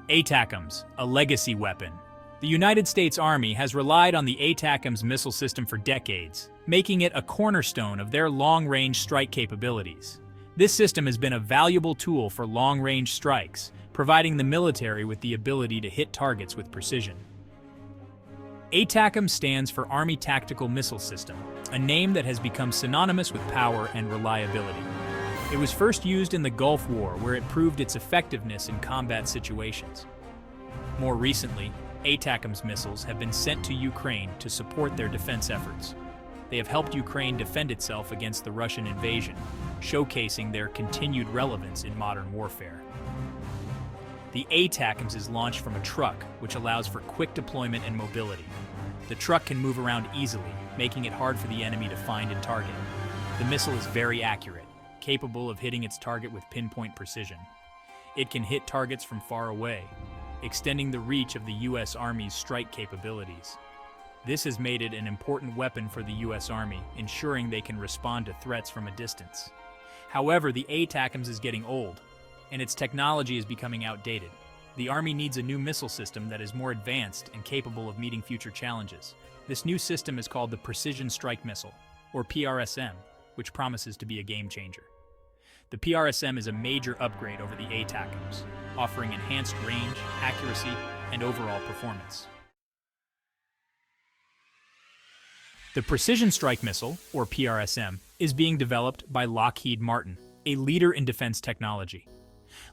ATACMS, a legacy weapon. The United States Army has relied on the ATACMS missile system for decades, making it a cornerstone of their long-range strike capabilities. This system has been a valuable tool for long-range strikes, providing the military with the ability to hit targets with precision. ATACMS stands for Army Tactical Missile System, a name that has become synonymous with power and reliability. It was first used in the Gulf War, where it proved its effectiveness in combat situations. More recently, ATACMS missiles have been sent to Ukraine to support their defense efforts. They have helped Ukraine defend itself against the Russian invasion, showcasing their continued relevance in modern warfare. The ATACMS is launched from a truck, which allows for quick deployment and mobility. The truck can move around easily, making it hard for the enemy to find and target. The missile is very accurate, capable of hitting its target with pinpoint precision. It can hit targets from far away, extending the reach of the U.S. Army's strike capabilities. This has made it an important weapon for the U.S. Army, ensuring they can respond to threats from a distance. However, the ATACMS is getting old, and its technology is becoming outdated. The Army needs a new missile system that is more advanced and capable of meeting future challenges. This new system is called the Precision Strike Missile, or PrSM, which promises to be a game changer. The PrSM is a major upgrade over the ATACMS, offering enhanced range, accuracy, and overall performance. The Precision Strike Missile, or PrSM, is being developed by Lockheed Martin, a leader in defense technology.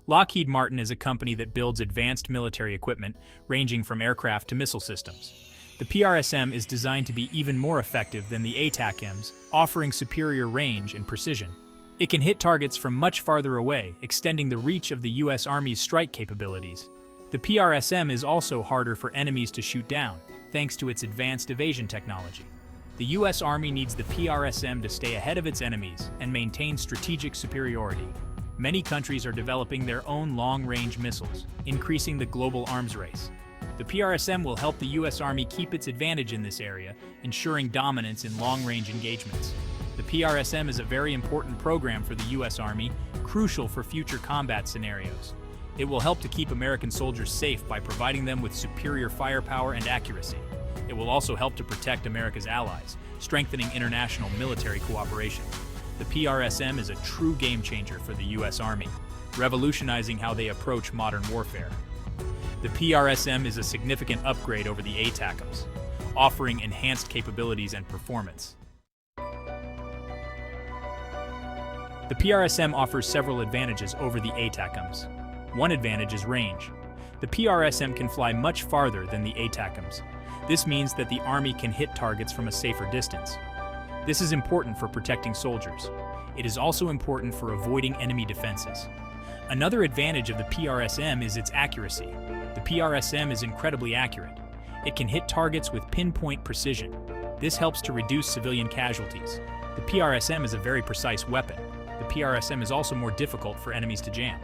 Lockheed Martin is a company that builds advanced military equipment ranging from aircraft to missile systems. The PrSM is designed to be even more effective than the ATACMS, offering superior range and precision. It can hit targets from much farther away, extending the reach of the U.S. Army's strike capabilities. The PrSM is also harder for enemies to shoot down, thanks to its advanced evasion technology. The U.S. Army needs the PrSM to stay ahead of its enemies and maintain strategic superiority. Many countries are developing their own long-range missiles, increasing the global arms race. The PrSM will help the U.S. Army keep its advantage in this area, ensuring dominance in long-range engagements. The PrSM is a very important program for the U.S. Army, crucial for future combat scenarios. It will help to keep American soldiers safe by providing them with superior firepower and accuracy. It will also help to protect America's allies, strengthening international military cooperation. The PrSM is a true game changer for the U.S. Army, revolutionizing how they approach modern warfare. The PrSM is a significant upgrade over the ATACMS, offering enhanced capabilities and performance. The PrSM offers several advantages over the ATACMS. One advantage is range. The PrSM can fly much farther than the ATACMS. This means that the Army can hit targets from a safer distance. This is important for protecting soldiers. It is also important for avoiding enemy defenses. Another advantage of the PrSM is its accuracy. The PrSM is incredibly accurate. It can hit targets with pinpoint precision. This helps to reduce civilian casualties. The PrSM is a very precise weapon. The PrSM is also more difficult for enemies to jam.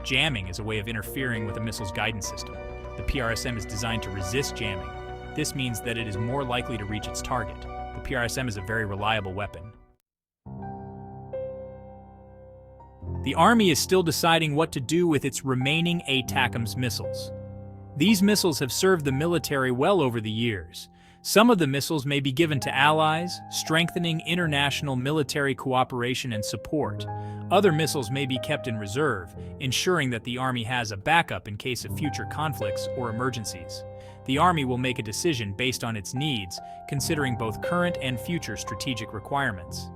Jamming is a way of interfering with a missile's guidance system. The PrSM is designed to resist jamming. This means that it is more likely to reach its target. The PrSM is a very reliable weapon. The Army is still deciding what to do with its remaining ATACMS missiles. These missiles have served the military well over the years. Some of the missiles may be given to allies, strengthening international military cooperation and support. Other missiles may be kept in reserve, ensuring that the Army has a backup in case of future conflicts or emergencies. The Army will make a decision based on its needs, considering both current and future strategic requirements.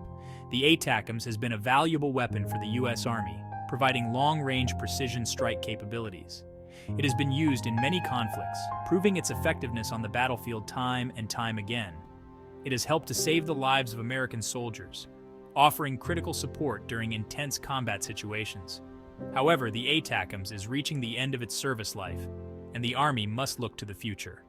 The ATACMS has been a valuable weapon for the U.S. Army, providing long-range precision strike capabilities. It has been used in many conflicts, proving its effectiveness on the battlefield time and time again. It has helped to save the lives of American soldiers, offering critical support during intense combat situations. However, the ATACMS is reaching the end of its service life, and the Army must look to the future.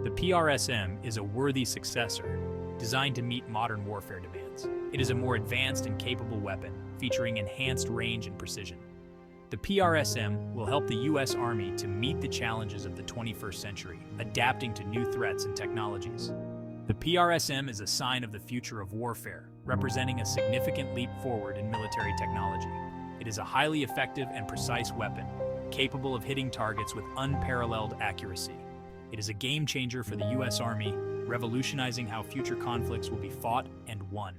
The PrSM is a worthy successor, designed to meet modern warfare demands. It is a more advanced and capable weapon, featuring enhanced range and precision. The PrSM will help the U.S. Army to meet the challenges of the 21st century, adapting to new threats and technologies. The PrSM is a sign of the future of warfare, representing a significant leap forward in military technology. It is a highly effective and precise weapon, capable of hitting targets with unparalleled accuracy. It is a game changer for the U.S. Army, revolutionizing how future conflicts will be fought and won.